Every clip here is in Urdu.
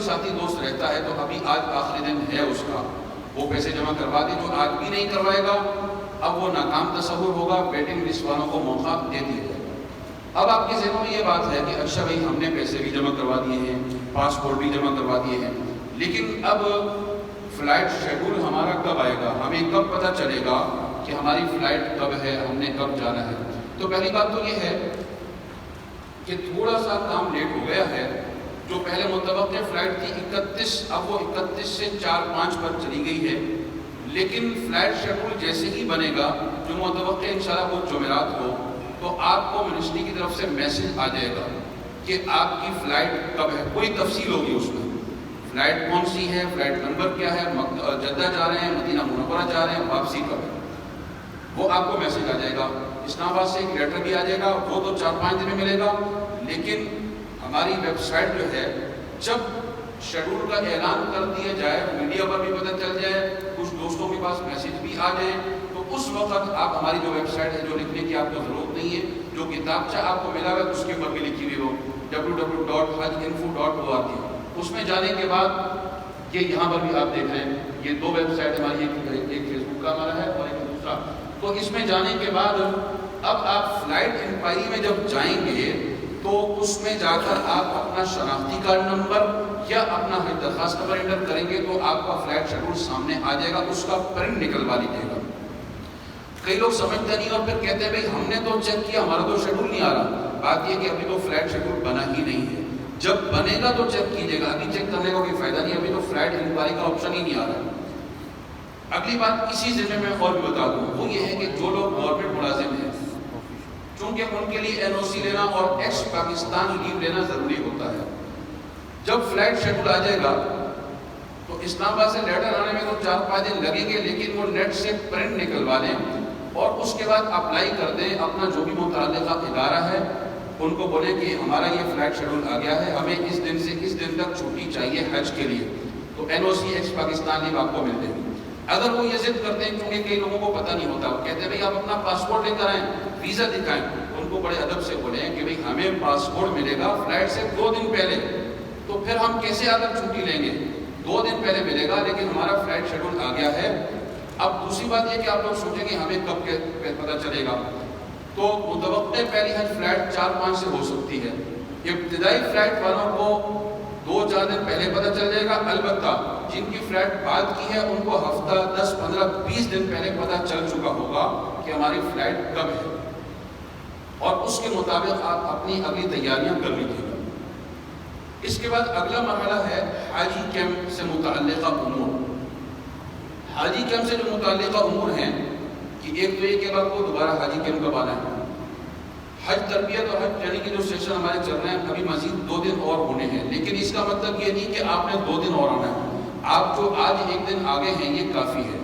ساتھی دوست رہتا ہے تو ابھی آج آخری دن ہے اس کا، وہ پیسے جمع کروا دے. جو آج بھی نہیں کروائے گا اب وہ ناکام تصور ہوگا، ویٹنگ لسٹ والوں کو موقع دے دیا جائے گا. اب آپ کے ذہنوں میں یہ بات ہے کہ اچھا بھائی ہم نے پیسے بھی جمع کروا دیے ہیں، پاسپورٹ بھی جمع کروا دیے ہیں، لیکن اب فلائٹ شیڈول ہمارا کب آئے گا، ہمیں کب پتہ چلے گا کہ ہماری فلائٹ کب ہے، ہم نے کب جانا ہے. تو پہلی بات تو یہ ہے کہ تھوڑا سا کام لیٹ ہو گیا ہے. جو پہلے متوقع فلائٹ تھی 31، اب وہ 31 سے 4-5 پر چلی گئی ہے. لیکن فلائٹ شیڈول جیسے ہی بنے گا، جو متوقع انشاءاللہ وہ جمعرات ہو، تو آپ کو منسٹری کی طرف سے میسج آ جائے گا کہ آپ کی فلائٹ کب ہے. کوئی تفصیل ہوگی اس میں، فلائٹ کون سی ہے، فلائٹ نمبر کیا ہے، جدہ جا رہے ہیں، مدینہ منورہ جا رہے ہیں، واپسی کب ہے، وہ آپ کو میسج آ جائے گا. اسلام آباد سے ایک لیٹر بھی آ جائے گا، وہ تو 4-5 دن میں ملے گا. لیکن ہماری ویب سائٹ جو ہے، جب شیڈول کا اعلان کر دیا جائے، میڈیا پر بھی پتہ چل جائے، کچھ دوستوں کے پاس میسج بھی آ جائیں، تو اس وقت آپ ہماری جو ویب سائٹ ہے، جو لکھنے کی آپ کو ضرورت نہیں ہے، جو کتابچہ آپ کو ملا ہے اس کے اوپر بھی لکھی ہوئی ہو www.hajinfo.org، اس میں جانے کے بعد یہ یہاں پر بھی آپ دیکھ رہے ہیں، یہ 2 ویب سائٹ ہماری، ایک فیس بک کا ہمارا ہے اور ایک دوسرا. تو اس میں جانے کے بعد اب آپ فلائٹ انکوائری میں جب جائیں گے تو اس میں جا کر آپ اپنا شناختی کارڈ نمبر یا اپنا درخواست نمبر انٹر کریں گے تو آپ کا فلائٹ شیڈول سامنے آ جائے گا. اس کا پرنٹ نکلوا لیجیے گا. کئی لوگ سمجھتے نہیں اور پھر کہتے ہیں بھائی ہم نے تو چیک کیا، ہمارا تو شیڈول نہیں آ رہا. بات یہ کہ ابھی تو فلائٹ شیڈول بنا ہی نہیں ہے. جب بنے گا تو چیک کیجیے گا، ابھی چیک کرنے کا کوئی فائدہ نہیں، ابھی تو فلائٹ انکوائری کا آپشن ہی نہیں آ رہا. اگلی بات اسی ضمن میں اور بھی بتا دوں، وہ یہ ہے کہ جو لوگ گورنمنٹ ملازم ہیں، چونکہ ان کے لیے این او سی لینا اور ایکس پاکستان لیو لینا ضروری ہوتا ہے. جب فلائٹ شیڈول آ جائے گا تو اسلام آباد سے لیٹر آنے میں تو 4-5 دن لگیں گے، لیکن وہ نیٹ سے پرنٹ نکلوا لیں اور اس کے بعد اپلائی کر دیں. اپنا جو بھی متعلقہ ادارہ ہے ان کو بولیں کہ ہمارا یہ فلائٹ شیڈول آ گیا ہے، ہمیں اس دن سے اس دن تک چھٹی چاہیے حج کے لیے، تو این او سی ایکس پاکستان لیو آپ کو مل جائے گی. اگر وہ یہ ضد کرتے ہیں، کیونکہ کئی لوگوں کو پتہ نہیں ہوتا، وہ کہتے ہیں بھائی آپ اپنا پاسپورٹ لے کر آئیں، ویزا دکھائیں، ان کو بڑے ادب سے بولیں کہ بھائی ہمیں پاسپورٹ ملے گا فلائٹ سے 2 دن پہلے، تو پھر ہم کیسے آ کر چھٹی لیں گے؟ 2 دن پہلے ملے گا، لیکن ہمارا فلائٹ شیڈول آ گیا ہے. اب دوسری بات یہ کہ آپ لوگ سوچیں گے ہمیں کب پتہ چلے گا، تو متوقع پہلی حج فلائٹ 4-5 سے ہو سکتی ہے. ابتدائی فلائٹ والوں کو 2-4 دن پہلے پتہ چل جائے گا. البتہ جن کی فلائٹ بعد کی ہے ان کو ہفتہ 10-15-20 دن پہلے پتہ چل چکا ہوگا کہ ہماری فلائٹ کب ہے، اور اس کے مطابق آپ اپنی اگلی تیاریاں کر لیجیے گا. اس کے بعد اگلا مرحلہ ہے حاجی کیمپ سے متعلقہ امور. حاجی کیمپ سے جو متعلقہ امور ہیں کہ ایک تو یہ کہ آپ کو دوبارہ حاجی کیمپ کب آنا ہے. حج تربیت اور حج ٹریننگ کے جو سیشن ہمارے چل رہے ہیں ابھی مزید 2 دن اور ہونے ہیں، لیکن اس کا مطلب یہ نہیں کہ آپ نے 2 دن اور آنا ہے. آپ جو آج 1 دن آگے ہیں یہ کافی ہے،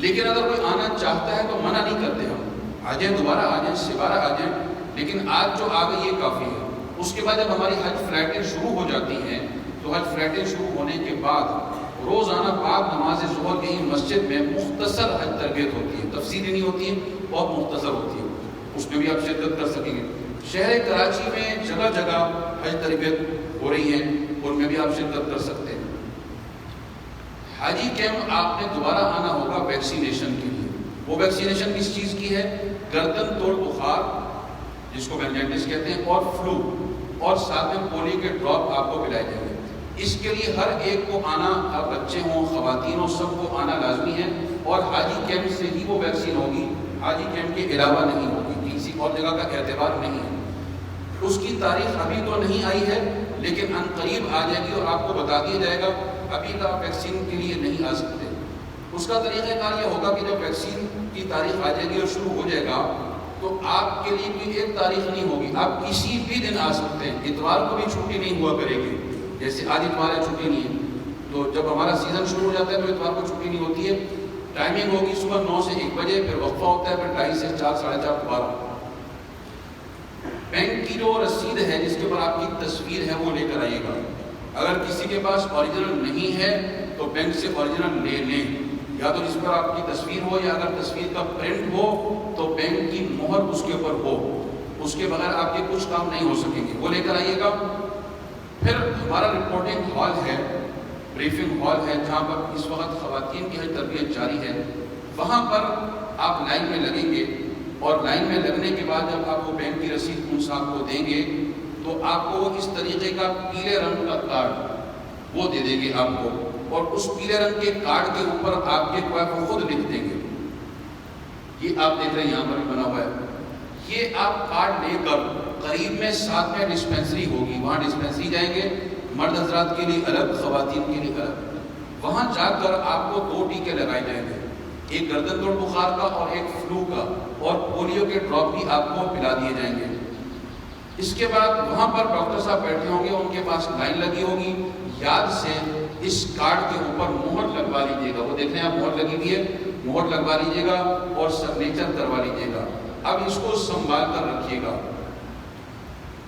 لیکن اگر کوئی آنا چاہتا ہے تو منع نہیں کرتے ہم، آ جائیں، دوبارہ آ جائیں، دوبارہ آ جائیں، لیکن آج جو آ گئے یہ کافی ہے. اس کے بعد جب ہماری حج فلائٹیں شروع ہو جاتی ہیں تو حج فلائٹیں شروع ہونے کے بعد روزانہ بعد نماز ظہر کی مسجد میں مختصر حج تربیت ہوتی ہے، تفصیلی نہیں ہوتی ہے، بہت مختصر ہوتی ہے، اس میں بھی آپ شرکت کر سکیں گے. شہر کراچی میں جگہ جگہ حج تربیت ہو رہی ہیں، ان میں بھی آپ شرکت کر سکتے ہیں. حاجی کیمپ آپ نے دوبارہ آنا ہوگا ویکسینیشن کے لیے. وہ ویکسینیشن کس چیز کی ہے؟ گردن توڑ بخار جس کو مینجائٹس کہتے ہیں، اور فلو، اور ساتھ میں پولیو کے ڈراپ آپ کو پلائے جائیں گے. اس کے لیے ہر ایک کو آنا، اب بچے ہوں خواتین ہوں سب کو آنا لازمی ہے، اور حاجی کیمپ سے ہی وہ ویکسین ہوگی، حاجی کیمپ کے علاوہ نہیں ہوگی، کسی اور جگہ کا اعتبار نہیں ہے. اس کی تاریخ ابھی تو نہیں آئی ہے لیکن ان قریب آ جائے گی اور آپ کو بتا دیا جائے گا. ابھی کا ویکسین کے لیے نہیں آ سکتے. اس کا طریقہ کار یہ ہوگا کہ جب ویکسین کی تاریخ آ جائے گی اور شروع ہو جائے گا تو آپ کے لیے کوئی ایک تاریخ نہیں ہوگی، آپ کسی بھی دن آ سکتے ہیں. اتوار کو بھی چھٹی نہیں ہوا کرے گی، جیسے آج اتوار ہے چھٹی نہیں ہے، تو جب ہمارا سیزن شروع ہو جاتا ہے تو اتوار کو چھٹی نہیں ہوتی ہے. ٹائمنگ ہوگی صبح 9 سے 1 بجے، پھر وقفہ ہوتا ہے، پھر 2:30 سے 4 ساڑھے 4 دوبارہ. بینک کی جو رسید ہے جس کے اوپر آپ کی تصویر ہے وہ لے کر آئیے گا. اگر کسی کے پاس اوریجنل نہیں ہے تو بینک سے اوریجنل لے لیں، یا تو جس پر آپ کی تصویر ہو، یا اگر تصویر کا پرنٹ ہو تو بینک کی مہر اس کے اوپر ہو. اس کے بغیر آپ کے کچھ کام نہیں ہو سکیں گے. وہ لے کر آئیے گا. پھر ہمارا رپورٹنگ ہال ہے، بریفنگ ہال ہے، جہاں پر اس وقت خواتین کی تربیت جاری ہے. وہاں پر آپ لائن میں لگیں گے اور لائن میں لگنے کے بعد جب آپ وہ بینک کی رسید ان صاحب کو دیں گے تو آپ کو اس طریقے کا پیلے رنگ کا کارڈ وہ دے دیں گے آپ کو، اور اس پیلے رنگ کے کارڈ کے اوپر آپ کے کو خود لکھ دیں گے. یہ آپ دیکھ رہے ہیں یہاں پر بھی بنا ہوا ہے. یہ آپ کارڈ لے کر قریب میں ساتھ میں ڈسپینسری ہوگی، وہاں ڈسپینسری جائیں گے، مرد حضرات کے لیے الگ، خواتین کے لیے الگ. وہاں جا کر آپ کو 2 ٹیکے لگائے جائیں گے، ایک گردن توڑ بخار کا اور ایک فلو کا، اور پولیو کے ڈراپ بھی آپ کو پلا دیے جائیں گے. اس کے بعد وہاں پر ڈاکٹر صاحب بیٹھے ہوں گے، ان کے پاس لائن لگی ہوگی. یاد سے اس کارڈ کے اوپر مہر لگوا لیجیے گا، وہ دیکھ رہے ہیں آپ مہر لگی ہوئی ہے، مہر لگوا لیجیے گا اور سگنیچر کروا لیجیے گا. اب اس کو سنبھال کر رکھیے گا،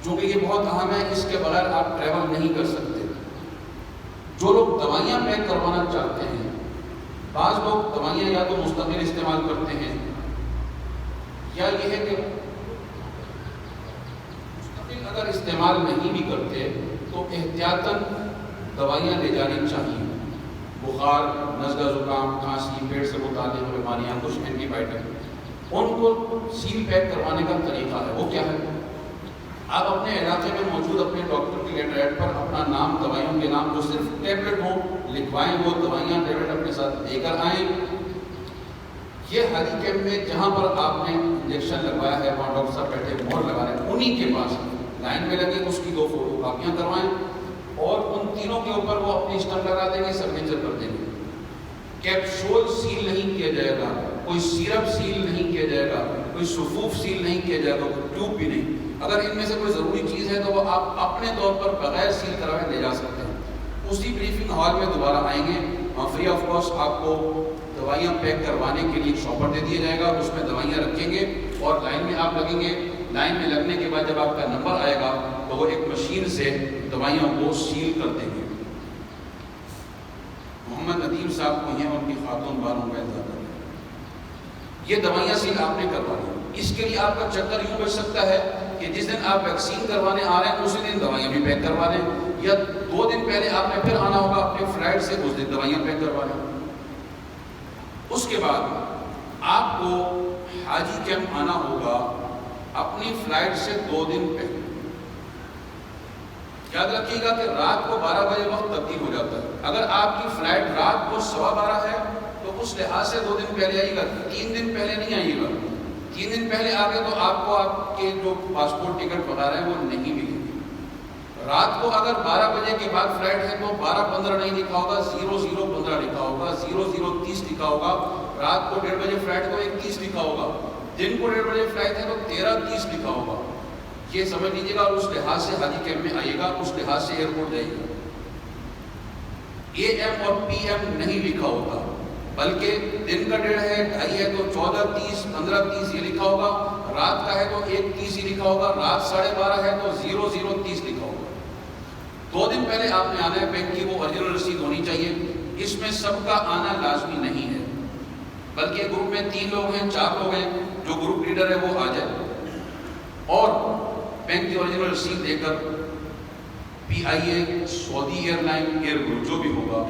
چونکہ یہ بہت اہم ہے، اس کے بغیر آپ ٹریول نہیں کر سکتے. جو لوگ دوائیاں پیک کروانا چاہتے ہیں، بعض لوگ دوائیاں یا تو مستقل استعمال کرتے ہیں یا یہ ہے کہ مستقل اگر استعمال نہیں بھی کرتے تو احتیاطاً دوائیاں لے جانی چاہیے. بخار، نزلہ زکام، کھانسی، پیٹ سے متعلق بیماریاں، کچھ اینٹی بائیوٹک، ان کو سیل پیک کروانے کا طریقہ ہے. وہ کیا ہے؟ آپ اپنے علاقے میں موجود اپنے ڈاکٹر کی لیٹر ہیڈ پر اپنا نام، دوائیوں کے نام جو صرف ٹیبلٹ ہوں لکھوائیں، وہ دوائیاں ٹیبلٹ اپنے ساتھ لے کر آئیں. یہ حاجی کیمپ میں جہاں پر آپ نے انجیکشن لگوایا ہے وہاں ڈاکٹر صاحب بیٹھے مہر لگا رہے ہیں، انہی کے پاس لائن میں لگے، اس کی 2 فوٹو کاپیاں کروائیں اور ان تینوں کے اوپر وہ اپنی اسٹمپ لگا دیں گے، سگنیچر کر دیں گے. کیپسول سیل نہیں کیا جائے گا، کوئی سیرپ سیل نہیں کیا جائے گا، کوئی سفوف سیل نہیں کیا جائے گا، کوئی ٹیوب بھی نہیں. اگر ان میں سے کوئی ضروری چیز ہے تو وہ آپ اپنے طور پر بغیر سیل کروائے لے جا سکتے ہیں. اسی بریفنگ ہال میں دوبارہ آئیں گے، وہاں فری آف کاسٹ آپ کو دوائیاں پیک کروانے کے لیے ایک شاپر دے دیا جائے گا، اس میں دوائیاں رکھیں گے اور لائن میں آپ لگیں گے. لائن میں لگنے کے بعد جب آپ کا نمبر آئے گا تو وہ ایک مشین سے دوائیاں وہ سیل کر دیں گے. محمد ندیم صاحب کو ہیں، ان کی خاتون بانو کا انتظار. یہ دوائیاں سیل آپ نے کروانی. اس کے لیے آپ کا چکر یوں بچ سکتا ہے کہ جس دن آپ ویکسین کروانے آ رہے ہیں اسی دن دوائیاں بھی پیک کروا لیں، یا 2 دن پہلے آپ نے پھر آنا ہوگا اپنے فلائٹ سے، اس دن دوائیاں پیک کروا لیں. اس کے بعد آپ کو حاجی کیمپ آنا ہوگا اپنی فلائٹ سے 2 دن پہلے. یاد رکھیے گا کہ رات کو 12 بجے وقت تبدیل ہو جاتا ہے. اگر آپ کی فلائٹ رات کو 12:15 ہے تو اس لحاظ سے 2 دن پہلے آئیے گا، 3 دن پہلے نہیں آئیے گا. 3 دن پہلے آ گئے تو آپ کو آپ کے جو پاسپورٹ ٹکٹ وغیرہ ہیں وہ نہیں ملیں گے. رات کو اگر 12 بجے کے بعد فلائٹ ہے تو 12:15 نہیں لکھا ہوگا، 00:15 لکھا ہوگا، 00:30 لکھا ہوگا. رات کو 1:30 بجے فلائٹ کو 1:30 لکھا ہوگا. دن کو 1:30 بجے فلائٹ ہے تو 13:30 لکھا ہوگا. یہ سمجھ لیجیے گا، اور اس لحاظ سے حاجی کیمپ میں آئیے گا، اس لحاظ سے ایئرپورٹ جائیے گا. AM اور PM نہیں لکھا ہوتا، بلکہ دن کا 1:30 ہے، 2:30 ہے تو 14:30، 15:30 یہ لکھا ہوگا. رات کا ہے تو 1:30 ہی لکھا ہوگا. رات 12:30 ہے تو 00:30 لکھا ہوگا. 2 دن پہلے آپ نے آنا ہے. بینک کی وہ اوریجنل رسید ہونی چاہیے. اس میں سب کا آنا لازمی نہیں ہے، بلکہ گروپ میں 3 لوگ ہیں، 4 لوگ ہیں، جو گروپ لیڈر ہے وہ آ جائے اور بینک کی اوریجنل رسید دے کر PIA، سعودی ایئر لائن، ایئر گروپ جو بھی ہوگا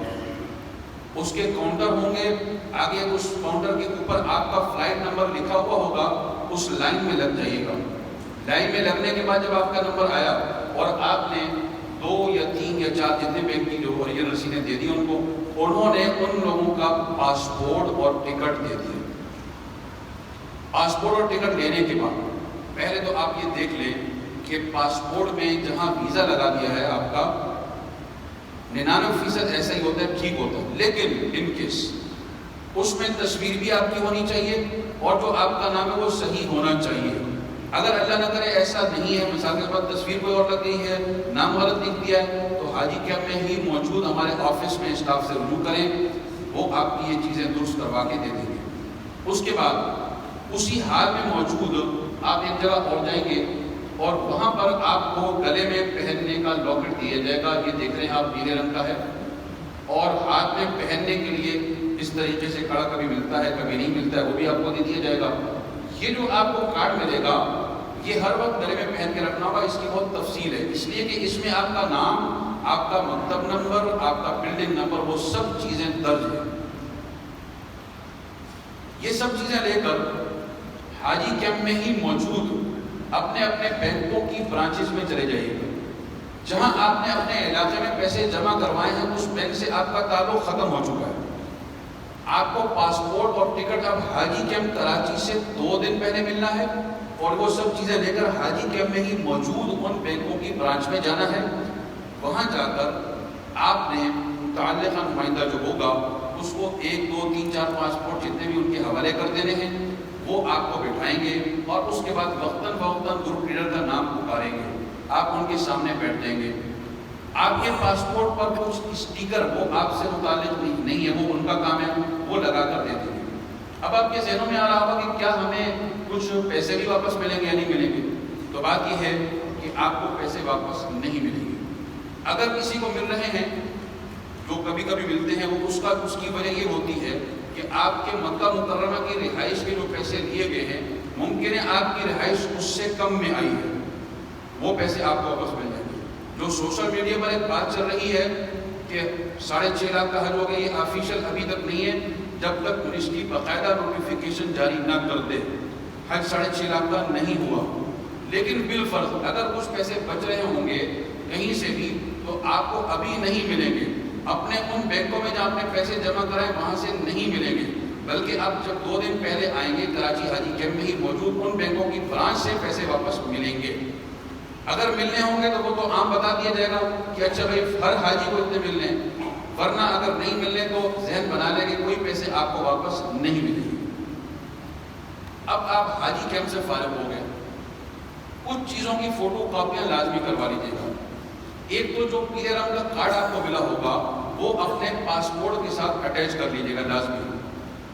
اس کے کاؤنٹر ہوں گے. آگے اس کاؤنٹر کے اوپر آپ کا فلائٹ نمبر لکھا ہوا ہوگا، اس لائن میں لگ جائیے گا. لائن میں لگنے کے بعد جب آپ کا نمبر آیا اور آپ نے 2 یا 3 یا 4 جتنے بینک کی جو اوریجنل رسیدیں دے دی ان کو، انہوں نے ان لوگوں کا پاسپورٹ اور ٹکٹ دے دیا. پاسپورٹ اور ٹکٹ لینے کے بعد پہلے تو آپ یہ دیکھ لیں کہ پاسپورٹ میں جہاں ویزا لگا دیا ہے آپ کا 99% ایسا ہی ہوتا ہے، ٹھیک ہوتا ہے. لیکن ان کیس اس میں تصویر بھی آپ کی ہونی چاہیے اور جو آپ کا نام ہے وہ صحیح ہونا چاہیے. اگر اللہ نہ کرے ایسا نہیں ہے، مثال کے بعد تصویر کوئی اور لگ گئی ہے، نام غلط لکھ دیا ہے، تو حاجی کیمپ میں ہی موجود ہمارے آفس میں اسٹاف سے رجوع کریں، وہ آپ کی یہ چیزیں درست کروا کے دے دیں گے. اس کے بعد اسی حال میں موجود آپ ایک جگہ اور جائیں گے اور وہاں پر آپ کو گلے میں پہننے کا لاکٹ دیا جائے گا. یہ دیکھ رہے ہیں آپ نیلے رنگ کا ہے، اور ہاتھ میں پہننے کے لیے اس طریقے سے کڑا کبھی ملتا ہے کبھی نہیں ملتا ہے، وہ بھی آپ کو دے دیا جائے گا. یہ جو آپ کو کارڈ ملے گا یہ ہر وقت گلے میں پہن کے رکھنا ہوگا. اس کی بہت تفصیل ہے، اس لیے کہ اس میں آپ کا نام آپ کا مکتب نمبر، آپ کا بلڈنگ نمبر، وہ سب چیزیں درج ہیں۔ یہ سب چیزیں لے کر حاجی کیمپ میں ہی موجود اپنے اپنے بینکوں کی برانچز میں چلے جائیے گا۔ جہاں آپ نے اپنے علاقے میں پیسے جمع کروائے ہیں اس بینک سے آپ کا تعلق ختم ہو چکا ہے۔ آپ کو پاسپورٹ اور ٹکٹ اب حاجی کیمپ کراچی سے 2 دن پہلے ملنا ہے، اور وہ سب چیزیں لے کر حاجی کیمپ میں ہی موجود ان بینکوں کی برانچ میں جانا ہے۔ وہاں جا کر آپ نے متعلقہ نمائندہ جو ہوگا اس کو 1 2 3 4 پاسپورٹ جتنے بھی ان کے حوالے کر دینے ہیں وہ آپ کو بٹھائیں گے، اور اس کے بعد وقتاً فوقتاً گروپ لیڈر کا نام پکاریں گے، آپ ان کے سامنے بیٹھ جائیں گے۔ آپ کے پاسپورٹ پر کچھ اسٹیکر وہ آپ سے متعلق نہیں ہے، وہ ان کا کام ہے، وہ لگا کر دے دیں گے۔ اب آپ کے ذہنوں میں آ رہا ہوگا کہ کیا ہمیں کچھ پیسے بھی واپس ملیں گے یا نہیں ملیں گے؟ تو بات یہ ہے کہ آپ کو پیسے واپس نہیں ملیں گے۔ اگر کسی کو مل رہے ہیں، جو کبھی کبھی ملتے ہیں، وہ اس کی وجہ یہ ہوتی ہے کہ آپ کے مکہ مکرمہ کی رہائش کے جو پیسے لیے گئے ہیں ممکن ہے آپ کی رہائش اس سے کم میں آئی ہے، وہ پیسے آپ کو واپس مل جائیں گے۔ جو سوشل میڈیا پر ایک بات چل رہی ہے کہ 6.5 لاکھ کا حج ہو گیا، یہ آفیشیل ابھی تک نہیں ہے، جب تک منسٹری باقاعدہ نوٹیفیکیشن جاری نہ کر دے حج 6.5 لاکھ کا نہیں ہوا۔ لیکن بالفرض اگر کچھ پیسے بچ رہے ہوں گے کہیں سے بھی تو آپ کو ابھی نہیں ملیں گے، اپنے ان بینکوں میں جہاں آپ نے پیسے جمع کرائے وہاں سے نہیں ملیں گے، بلکہ آپ جب 2 دن پہلے آئیں گے کراچی حاجی کیمپ میں ہی موجود ان بینکوں کی برانچ سے پیسے واپس ملیں گے۔ اگر ملنے ہوں گے تو وہ تو عام بتا دیا جائے گا کہ اچھا بھائی ہر حاجی کو اتنے ملنے ہیں، ورنہ اگر نہیں ملنے تو ذہن بنا لیں کہ کوئی پیسے آپ کو واپس نہیں ملیں گے۔ اب آپ حاجی کیمپ سے فارغ ہو گئے، کچھ چیزوں کی فوٹو کاپیاں لازمی کروا لیجیے گا۔ ایک تو جو پیلے رنگ کا کارڈ آپ کو ملا ہوگا وہ اپنے پاسپورٹ کے ساتھ اٹیچ کر لیجیے گا لازمی،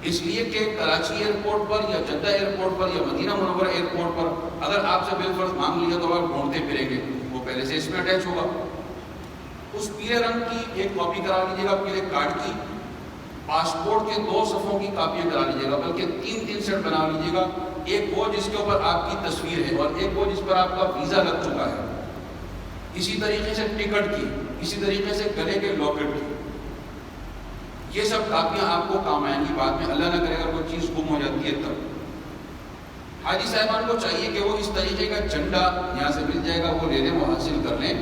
اس لیے کہ کراچی ایئرپورٹ پر یا جدہ ایئرپورٹ پر یا مدینہ منورہ ایئرپورٹ پر اگر آپ سے بالفرض مانگ لیا تو آپ ڈھونڈتے پھریں گے، وہ پہلے سے اس میں اٹیچ ہوگا۔ اس پیلے رنگ کی ایک کاپی کرا لیجیے گا پیلے کارڈ کی، پاسپورٹ کے 2 صفوں کی کاپیاں کرا لیجیے گا، بلکہ 3 سیٹ بنا لیجیے گا، ایک وہ جس کے اوپر آپ کی تصویر ہے اور ایک وہ جس پر آپ کا ویزا لگ چکا ہے، اسی طریقے سے ٹکٹ کی، اسی طریقے سے گلے کے لاکٹ کی۔ یہ سب کاپیاں آپ کو کام آئیں گی بعد میں، اللہ نہ کرے اگر کوئی چیز گم ہو جاتی ہے تب۔ حاجی صاحبان کو چاہیے کہ وہ اس طریقے کا جھنڈا یہاں سے مل جائے گا وہ لے لیں، وہ حاصل کر لیں۔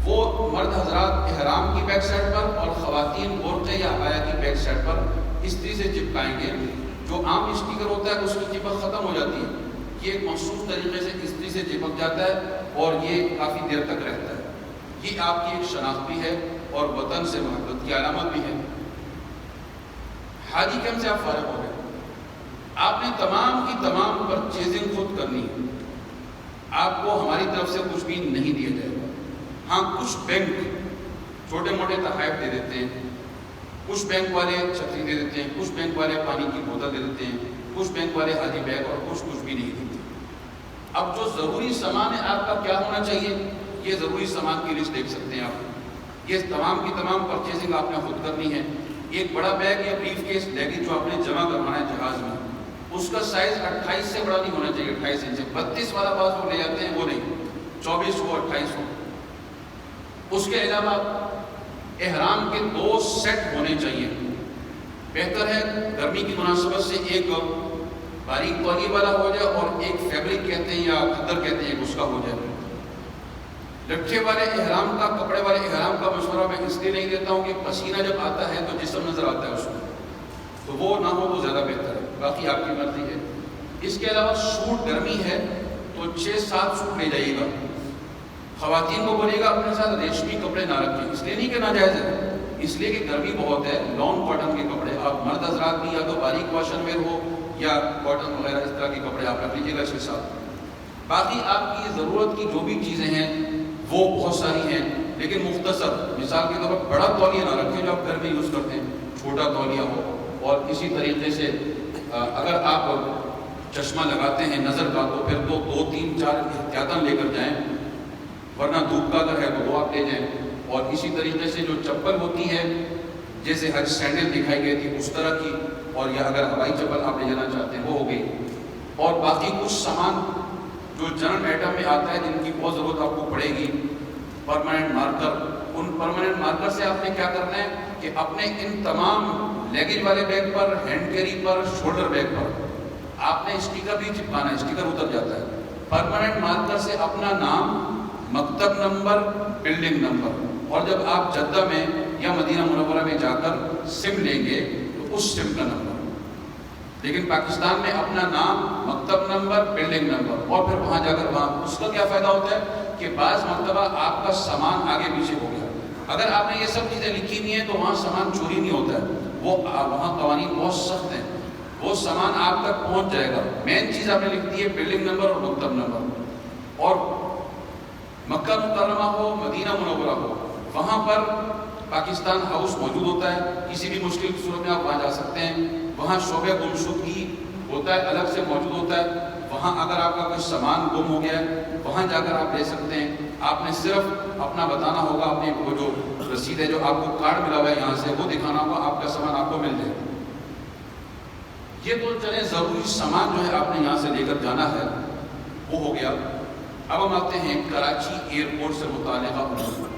وہ مرد حضرات احرام کی بیک سائڈ پر اور خواتین برقعے یا عبایا کی بیک سائڈ پر استری سے چپکائیں گے۔ جو عام اسٹیکر ہوتا ہے اس کی چپک ختم ہو جاتی ہے، یہ ایک مخصوص طریقے سے استری سے چپک جاتا ہے اور یہ کافی دیر تک رہتا ہے۔ یہ آپ کی ایک شناخت بھی ہے اور وطن سے محبت کی علامت بھی ہے۔ حاجی کیمپ سے آپ فارغ ہو گئے، آپ نے تمام کی تمام پرچیزنگ خود کرنی ہے، آپ کو ہماری طرف سے کچھ بھی نہیں دیا جائے گا۔ ہاں کچھ بینک چھوٹے موٹے تحائف دے دیتے ہیں، کچھ بینک والے چھتری دے دیتے ہیں، کچھ بینک والے پانی کی بوتل دے دیتے ہیں، کچھ بینک والے حاجی بیگ اور کچھ بھی نہیں دیتے۔ اب جو ضروری سامان ہے آپ کا کیا ہونا چاہیے، یہ ضروری سامان کی لسٹ دیکھ سکتے ہیں آپ، یہ تمام کی تمام پرچیزنگ آپ نے خود کرنی ہے۔ ایک بڑا بیگ یا بریف کیس لیگیج جو آپ نے جمع کروانا ہے جہاز میں، اس کا سائز 28 سے بڑا نہیں ہونا چاہیے، 28 انچ، 32 والا بعض وہ لے جاتے ہیں، وہ نہیں، 24 ہو 28 ہو۔ اس کے علاوہ احرام کے 2 سیٹ ہونے چاہیے، بہتر ہے گرمی کی مناسبت سے ایک باریک تولیے والا ہو جائے اور ایک فیبرک کہتے ہیں یا خدر کہتے ہیں اس کا ہو جائے۔ لٹھے والے احرام کا، کپڑے والے احرام کا مشورہ میں اس لیے نہیں دیتا ہوں کہ پسینہ جب آتا ہے تو جسم نظر آتا ہے اس میں، تو وہ نہ ہو تو زیادہ بہتر ہے، باقی آپ کی مرضی ہے۔ اس کے علاوہ سوٹ گرمی ہے تو 6-7 سوٹ لے جائیے گا۔ خواتین کو بولے گا اپنے ساتھ ریشمی کپڑے نہ رکھیں، اس لیے نہیں کہ ناجائز ہے، اس لیے کہ گرمی بہت ہے، لان کاٹن کے کپڑے آپ مرد حضرات بھی یا تو باریک واشن ویئر ہو یا کاٹن وغیرہ اس طرح کے کپڑے آپ رکھ لیجیے گا اس کے ساتھ۔ باقی آپ کی ضرورت کی جو بھی چیزیں ہیں وہ بہت ساری ہیں، لیکن مختصر، مثال کے طور پر بڑا تولیہ نہ رکھیں جو آپ گھر میں یوز کرتے ہیں، چھوٹا تولیہ ہو۔ اور اسی طریقے سے اگر آپ چشمہ لگاتے ہیں نظر کا تو پھر تو 2-3-4 احتیاطاً لے کر جائیں، ورنہ دھوپ کا اگر ہے تو وہ آپ لے جائیں۔ اور اسی طریقے سے جو چپل ہوتی ہے جیسے حج سینڈل دکھائی گئی تھی اس طرح کی، اور یا اگر ہوائی چپل آپ لے جانا چاہتے ہیں وہ ہو گئی۔ اور باقی کچھ سامان جو جنرل آئٹم میں آتا ہے جن کی بہت ضرورت آپ کو پڑے گی، پرماننٹ مارکر ان پرماننٹ مارکر سے آپ نے کیا کرنا ہے کہ اپنے ان تمام لیگیج والے بیگ پر، ہینڈ کیری پر، شولڈر بیگ پر آپ نے اسٹیکر بھی چپکانا ہے، اسٹیکر اتر جاتا ہے۔ پرماننٹ مارکر سے اپنا نام، مکتب نمبر، بلڈنگ نمبر، اور جب آپ جدہ میں یا مدینہ منورہ میں جا کر سم لیں گے تو اس سم کا نمبر۔ لیکن پاکستان میں اپنا نام، مکتب نمبر، بلڈنگ نمبر، اور پھر وہاں جا کر وہاں اس کا کیا فائدہ ہوتا ہے کہ بعض مرتبہ آپ کا سامان آگے پیچھے ہو گیا، اگر آپ نے یہ سب چیزیں لکھی ہوئی ہیں تو وہاں سامان چوری نہیں ہوتا ہے، وہ وہاں قوانین بہت سخت ہیں، وہ سامان آپ تک پہنچ جائے گا۔ مین چیز آپ نے لکھ دی ہے بلڈنگ نمبر اور مکتب نمبر، اور مکہ مکرمہ ہو، مدینہ منورہ ہو، وہاں پر پاکستان ہاؤس موجود ہوتا ہے، کسی بھی مشکل کی صورت میں آپ وہاں جا سکتے ہیں۔ وہاں شعبہ گمشدگی ہوتا ہے، الگ سے موجود ہوتا ہے، وہاں اگر آپ کا کوئی سامان گم ہو گیا ہے وہاں جا کر آپ لے سکتے ہیں۔ آپ نے صرف اپنا بتانا ہوگا، اپنے وہ جو رسید ہے جو آپ کو کارڈ ملا ہوا ہے یہاں سے، وہ دکھانا ہوگا، آپ کا سامان آپ کو مل جائے گا۔ یہ تو چلے ضروری سامان جو ہے آپ نے یہاں سے لے کر جانا ہے وہ ہو گیا۔ اب ہم آتے ہیں کراچی ایئرپورٹ سے متعلقہ امور۔